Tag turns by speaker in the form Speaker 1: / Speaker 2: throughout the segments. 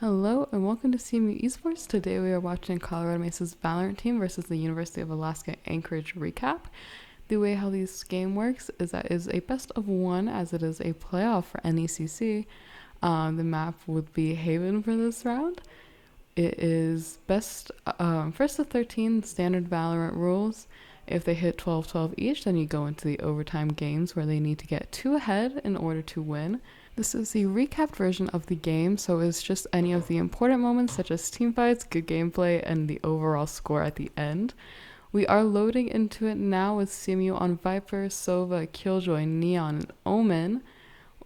Speaker 1: Hello and welcome to CMU Esports. Today we are watching Colorado Mesa's Valorant team versus the University of Alaska Anchorage recap. The way how this game works is that it is a best of one as it is a playoff for NECC. The map would be Haven for this round. It is first to 13 standard Valorant rules. If they hit 12-12 each, then you go into the overtime games where they need to get 2 ahead in order to win. This is the recapped version of the game, so it's just any of the important moments such as teamfights, good gameplay, and the overall score at the end. We are loading into it now with CMU on Viper, Sova, Killjoy, Neon, and Omen.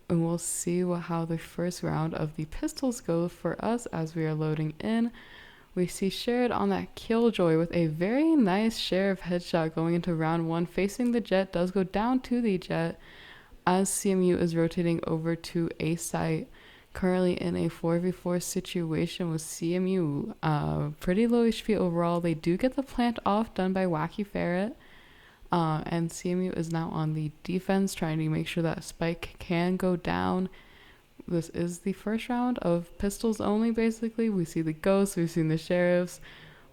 Speaker 1: And we'll see how the first round of the pistols go for us as we are loading in. We see Shared on that Killjoy with a very nice share of headshot going into round 1. Facing the Jet, does go down to the Jet as CMU is rotating over to A site. Currently in a 4v4 situation with CMU. Pretty low HP overall. They do get the plant off done by Wacky Ferret. And CMU is now on the defense trying to make sure that Spike can go down. This is the first round of pistols only, basically. We see the ghosts, we've seen the sheriffs.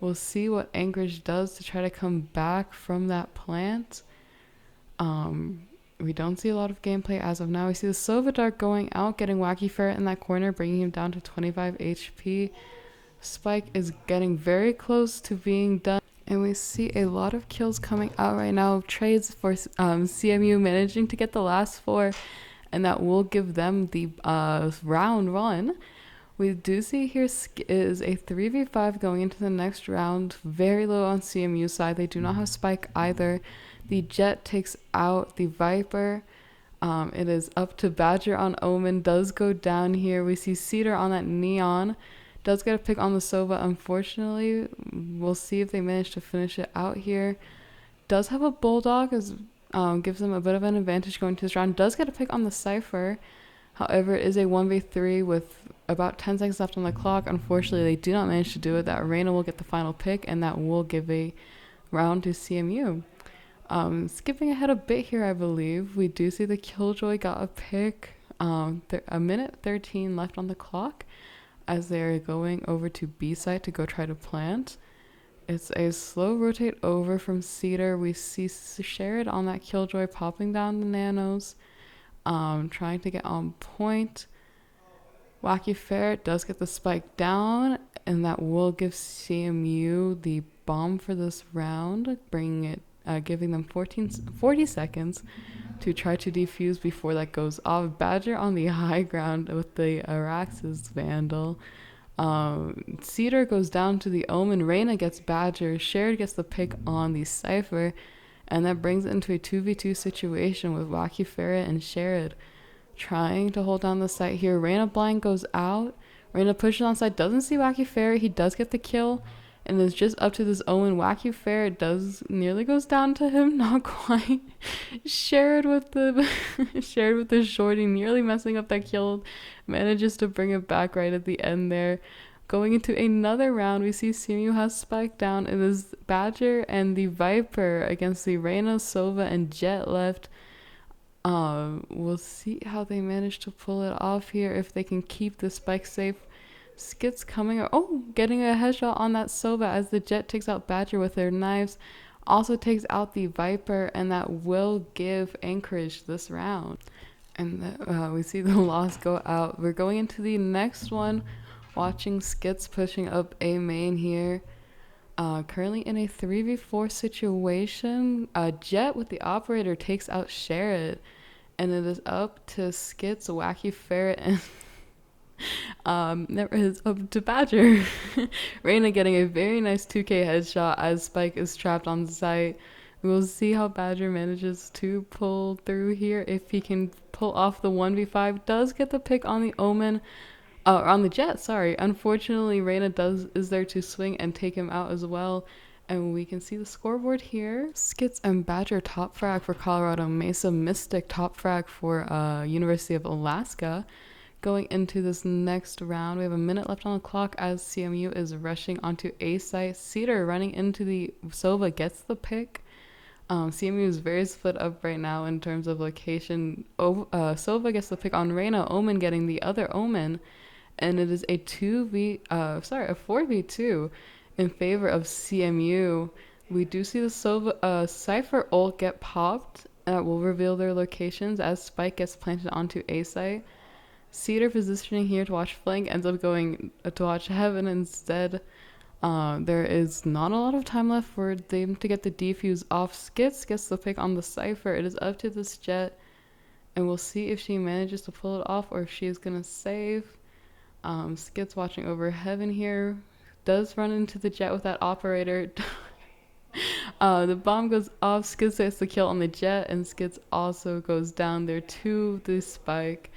Speaker 1: We'll see what Anchorage does to try to come back from that plant. We don't see a lot of gameplay as of now. We see the Sova Dart going out, getting Wacky Ferret in that corner, bringing him down to 25 HP. Spike is getting very close to being done. And we see a lot of kills coming out right now. Trades for CMU managing to get the last 4. And that will give them the round 1. We do see here is a 3v5 going into the next round. Very low on CMU side. They do not have Spike either. The Jet takes out the Viper. It is up to Badger on Omen. Does go down here. We see Cedar on that Neon. Does get a pick on the Sova, unfortunately. We'll see if they manage to finish it out here. Does have a Bulldog, as gives them a bit of an advantage going to this round. Does get a pick on the Cypher. However, it is a 1v3 with about 10 seconds left on the clock. Unfortunately, they do not manage to do it. That Reina will get the final pick, and that will give a round to CMU. Skipping ahead a bit here, I believe, we do see the Killjoy got a pick. A minute 13 left on the clock as they're going over to B site to go try to plant. It's a slow rotate over from Cedar. We see Shared on that Killjoy popping down the nanos, trying to get on point. Wacky Ferret does get the spike down, and that will give CMU the bomb for this round, bringing it, giving them 40 seconds to try to defuse before that goes off. Badger on the high ground with the Arax's Vandal. Cedar goes down to the Omen. Reina gets Badger. Shared gets the pick on the Cypher. And that brings it into a 2v2 situation with Wacky Ferret and Shared trying to hold down the site here. Reina blind goes out. Reina pushes on site. Doesn't see Wacky Ferret. He does get the kill. And it's just up to this Omen. Wacky Ferret nearly goes down to him. Not quite. Shared with the shorty, nearly messing up that kill. Manages to bring it back right at the end there. Going into another round, we see CMU has Spike down. It is Badger and the Viper against the Reina, Sova, and Jet left. We'll see how they manage to pull it off here, if they can keep the Spike safe. Skits coming. Getting a headshot on that Sova as the Jet takes out Badger with their knives. Also takes out the Viper, and that will give Anchorage this round. And we see the loss go out. We're going into the next one. Watching Skits pushing up A main here. Currently in a 3v4 situation. Jet with the operator takes out Sherrod. And it is up to Skits, Wacky Ferret, and there is up to Badger. Reina getting a very nice 2k headshot as Spike is trapped on the site. We will see how Badger manages to pull through here. If he can pull off the 1v5, does get the pick on the Omen. On the Jet, sorry. Unfortunately, Reina is there to swing and take him out as well. And we can see the scoreboard here. Skits and Badger top frag for Colorado Mesa. Mystic top frag for University of Alaska. Going into this next round, we have a minute left on the clock as CMU is rushing onto A site. Cedar running into the Sova gets the pick. CMU is very split up right now in terms of location. Sova gets the pick on Reina, Omen getting the other Omen. and it is a 4v2 in favor of CMU. We do see the Cypher ult get popped. That will reveal their locations as Spike gets planted onto A site. Cedar positioning here to watch flank ends up going to watch heaven instead. There is not a lot of time left for them to get the defuse off. Skits gets the pick on the Cypher. It is up to this Jet, and we'll see if she manages to pull it off or if she is going to save. Skits watching over heaven here. Does run into the Jet with that operator. The bomb goes off. Skits gets the kill on the Jet, and Skits also goes down there to the Spike.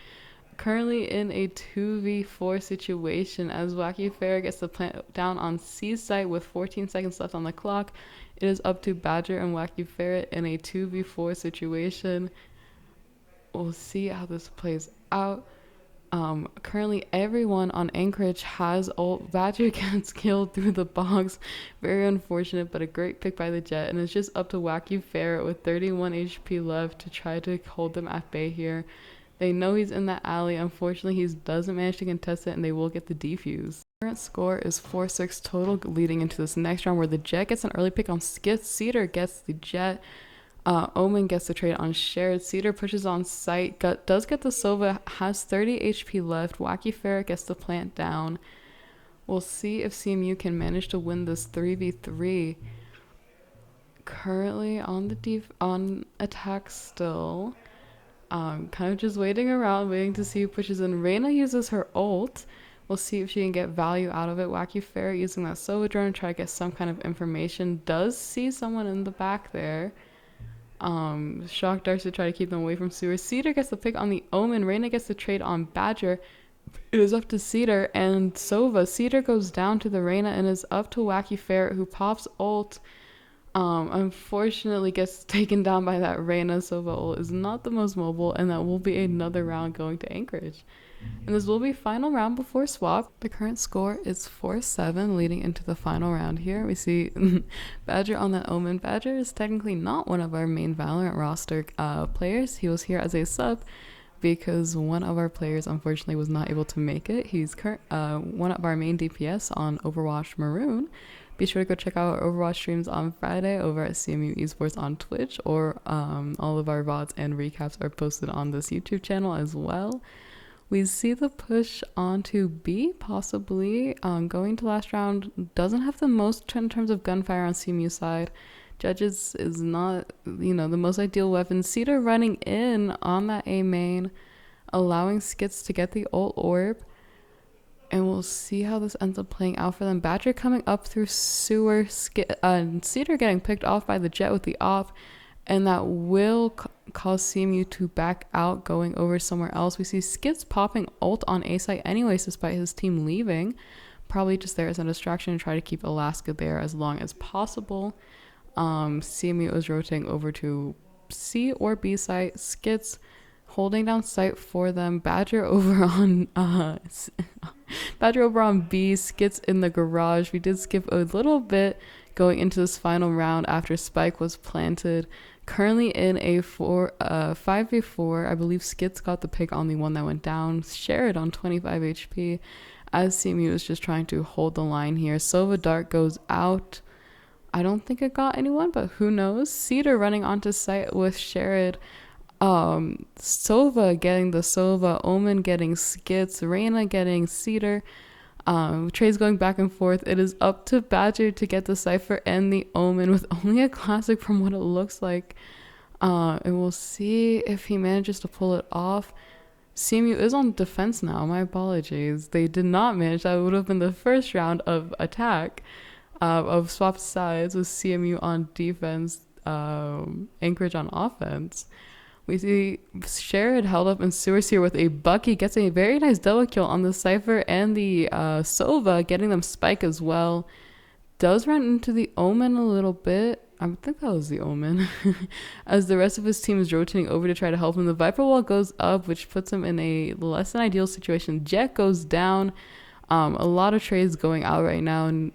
Speaker 1: Currently in a 2v4 situation as Wacky Fair gets the plant down on C site with 14 seconds left on the clock. It is up to Badger and Wacky Ferret in a 2v4 situation. We'll see how this plays out. Currently everyone on Anchorage has ult. Badger gets killed through the box. Very unfortunate, but a great pick by the Jet. And it's just up to Wacky Ferret with 31 HP left to try to hold them at bay here. They know he's in the alley. Unfortunately, he doesn't manage to contest it, and they will get the defuse. Current score is 4-6 total leading into this next round where the Jet gets an early pick on Skits. Cedar gets the Jet. Omen gets the trade on Shared. Cedar pushes on site. Does get the Sova. Has 30 HP left. Wacky Ferret gets the plant down. We'll see if CMU can manage to win this 3v3. Currently on attack still. Kind of just waiting around, waiting to see who pushes in. Reyna uses her ult. We'll see if she can get value out of it. Wacky Ferret using that Sova drone to try to get some kind of information. Does see someone in the back there. Shock darts to try to keep them away from Sewer. Cedar gets the pick on the Omen. Reyna gets the trade on Badger. It is up to Cedar and Sova. Cedar goes down to the Reyna and is up to Wacky Ferret, who pops ult. Unfortunately gets taken down by that Reyna. Sova ult is not the most mobile, and that will be another round going to Anchorage. And this will be final round before swap. The current score is 4-7 leading into the final round here. We see Badger on that Omen. Badger is technically not one of our main Valorant roster players. He was here as a sub because one of our players unfortunately was not able to make it. He's one of our main DPS on Overwatch Maroon. Be sure to go check out our Overwatch streams on Friday over at CMU Esports on Twitch, or all of our VODs and recaps are posted on this YouTube channel as well. We see the push onto B, possibly. Going to last round doesn't have the most in terms of gunfire on CMU side. Judges is not, the most ideal weapon. Cedar running in on that A main, allowing Skits to get the ult orb. And we'll see how this ends up playing out for them. Badger coming up through Sewer. Cedar getting picked off by the Jet with the op. And that will cause CMU to back out, going over somewhere else. We see Skits popping ult on A site anyways, despite his team leaving. Probably just there as a distraction to try to keep Alaska there as long as possible. CMU is rotating over to C or B site. Skits holding down site for them. Badger over on B. Skits in the garage. We did skip a little bit going into this final round after Spike was planted. Currently in a 5v4. I believe Skits got the pick on the one that went down. Shared on 25 HP as CMU is just trying to hold the line here. Sova Dart goes out. I don't think it got anyone, but who knows? Cedar running onto site with Sherrod. Sova getting the Sova, Omen getting Skits, Reyna getting Cedar. Trades going back and forth. It is up to Badger to get the Cypher and the Omen with only a classic from what it looks like. And we'll see if he manages to pull it off. CMU is on defense now. My apologies. They did not manage. That would have been the first round of attack of swapped sides with CMU on defense, Anchorage on offense. We see Sherrod held up in sewers here with a Bucky. Gets a very nice double kill on the Cypher and the Sova, getting them Spike as well. Does run into the Omen a little bit. I think that was the Omen. As the rest of his team is rotating over to try to help him. The Viper wall goes up, which puts him in a less than ideal situation. Jet goes down. A lot of trades going out right now. And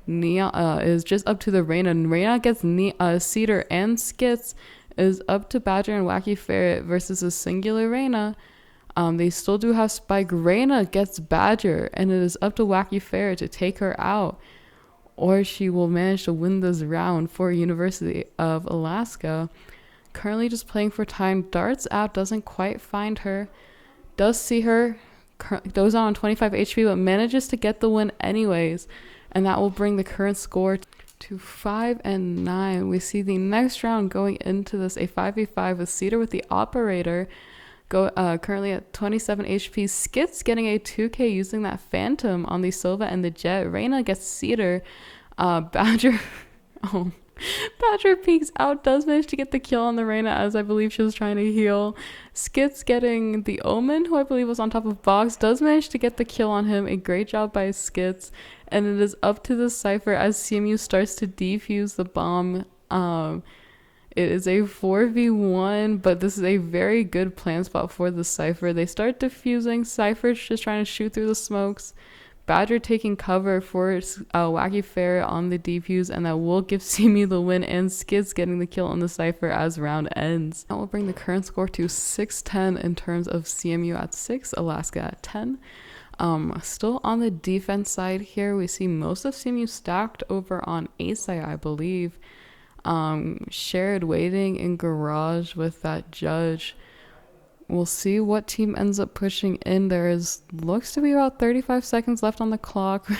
Speaker 1: Nia is just up to the Reyna. And Reyna gets Cedar and Skits. Is up to Badger and Wacky Ferret versus a singular Reyna. They still do have Spike. Reina gets Badger, and it is up to Wacky Fair to take her out, or she will manage to win this round for University of Alaska. Currently just playing for time. Darts app doesn't quite find her. Does see her. Goes on 25 HP, but manages to get the win anyways. And that will bring the current score to 5-9. We see the next round going into this, a 5v5 with Cedar with the Operator. Currently at 27 HP. Skits getting a 2k using that Phantom on the Sova and the Jet. Reina gets Cedar. Badger... oh... Badger peeks out, does manage to get the kill on the Reina, as I believe she was trying to heal. Skits getting the Omen, who I believe was on top of Box, does manage to get the kill on him. A great job by Skits. And it is up to the Cypher as CMU starts to defuse the bomb. It is a 4v1, but this is a very good plan spot for the Cypher. They start defusing. Cypher's just trying to shoot through the smokes. Badger taking cover for Wacky Fair on the defuse, and that will give CMU the win, and Skids getting the kill on the Cypher as round ends. That will bring the current score to 6-10 in terms of CMU at 6, Alaska at 10. Still on the defense side here, we see most of CMU stacked over on A side, I believe. Shared waiting in garage with that Judge. We'll see what team ends up pushing in. Looks to be about 35 seconds left on the clock.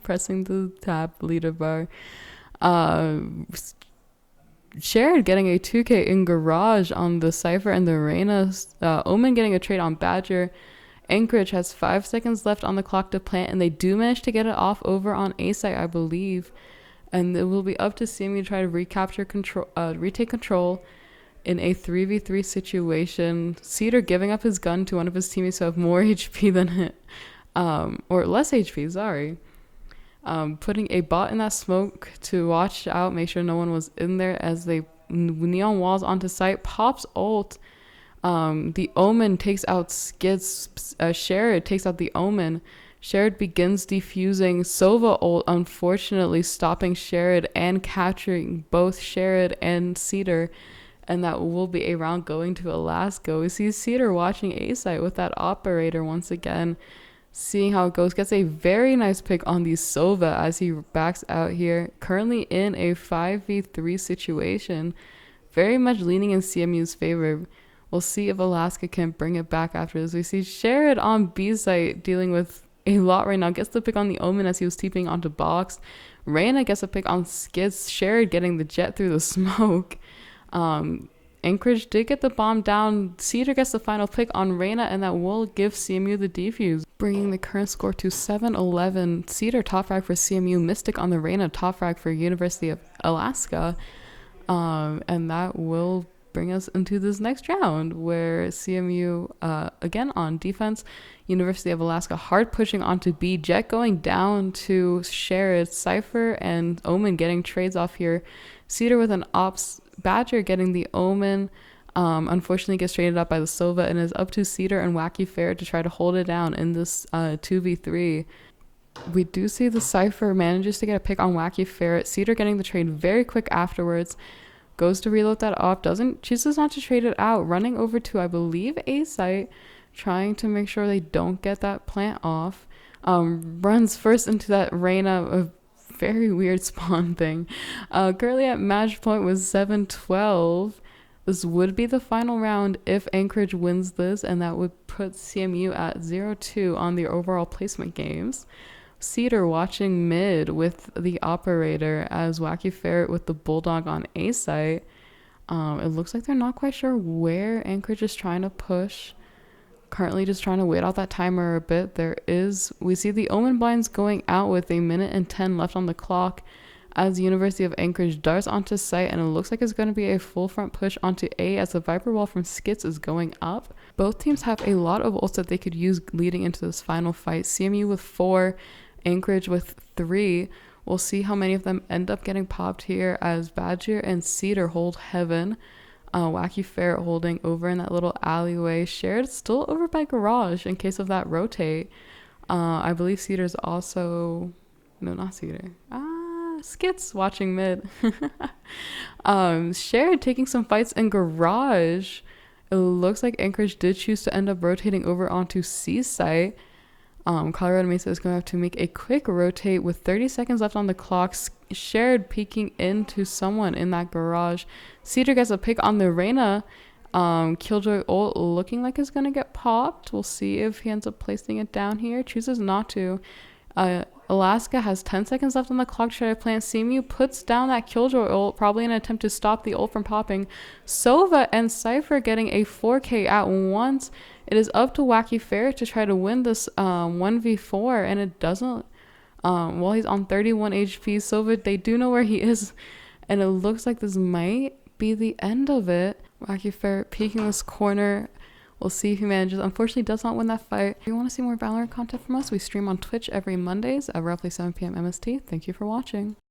Speaker 1: Pressing the tab leader bar. Shared getting a 2k in garage on the Cypher and the Reina. Omen getting a trade on Badger. Anchorage has 5 seconds left on the clock to plant, and they do manage to get it off over on A site, I believe. And it will be up to CMU to try to retake control in a 3v3 situation. Cedar giving up his gun to one of his teammates who have more HP than him. Or less HP, sorry. Putting a bot in that smoke to watch out, make sure no one was in there as they neon walls onto site. Pops ult. The Omen takes out Skids. Sherrod takes out the Omen. Sherrod begins defusing. Sova ult, unfortunately stopping Sherrod and capturing both Sherrod and Cedar. And that will be a round going to Alaska. We see Cedar watching A-site with that Operator once again. Seeing how it goes. Gets a very nice pick on the Sova as he backs out here. Currently in a 5v3 situation. Very much leaning in CMU's favor. We'll see if Alaska can bring it back after this. We see Sherrod on B-site dealing with a lot right now. Gets the pick on the Omen as he was TPing onto Box. Reina gets a pick on Skids. Sherrod getting the jet through the smoke. Anchorage did get the bomb down. Cedar gets the final pick on Reina, and that will give CMU the defuse, bringing the current score to 7-11. Cedar top frag for CMU, Mystic on the Reina, top frag for University of Alaska. And that will bring us into this next round where CMU, again on defense, University of Alaska hard pushing onto B. Jet going down to Sherrod. Cypher and Omen getting trades off here. Cedar with an ops. Badger getting the Omen. Unfortunately gets traded up by the Sova, and is up to Cedar and Wacky Fair to try to hold it down in this 2v3. We do see the Cypher manages to get a pick on Wacky Fair. Cedar getting the trade very quick afterwards. Goes to reload that op. Chooses not to trade it out. Running over to, I believe, A site. Trying to make sure they don't get that plant off. Runs first into that Reina, very weird spawn thing. Currently at match point was 7-12. This would be the final round if Anchorage wins this, and that would put CMU at 0-2 on the overall placement games. Cedar watching mid with the Operator as Wacky Ferret with the Bulldog on A site. It looks like they're not quite sure where Anchorage is trying to push. Currently just trying to wait out that timer a bit. We see the Omen blinds going out with 1 minute and 10 left on the clock as the University of Anchorage darts onto site, and it looks like it's going to be a full front push onto A as the Viper Wall from Skits is going up. Both teams have a lot of ults that they could use leading into this final fight. CMU with 4, Anchorage with 3. We'll see how many of them end up getting popped here as Badger and Cedar hold heaven. Wacky Ferret holding over in that little alleyway. Shared still over by Garage in case of that rotate. I believe Cedar's also... No, not Cedar. Skits watching mid. Shared taking some fights in Garage. It looks like Anchorage did choose to end up rotating over onto C site. Colorado Mesa is going to have to make a quick rotate with 30 seconds left on the clock. Shared peeking into someone in that garage. Cedar gets a pick on the Reyna. Killjoy ult looking like it's going to get popped. We'll see if he ends up placing it down here. Chooses not to. Alaska has 10 seconds left on the clock to try to plant. CMU puts down that Killjoy ult, probably in an attempt to stop the ult from popping. Sova and Cypher getting a 4K at once. It is up to Wacky Ferret to try to win this 1v4, and it doesn't. While he's on 31 HP, Sova, they do know where he is, and it looks like this might be the end of it. Wacky Ferret peeking this corner. We'll see if he manages. Unfortunately, does not win that fight. If you want to see more Valorant content from us, we stream on Twitch every Mondays at roughly 7 p.m. MST. Thank you for watching.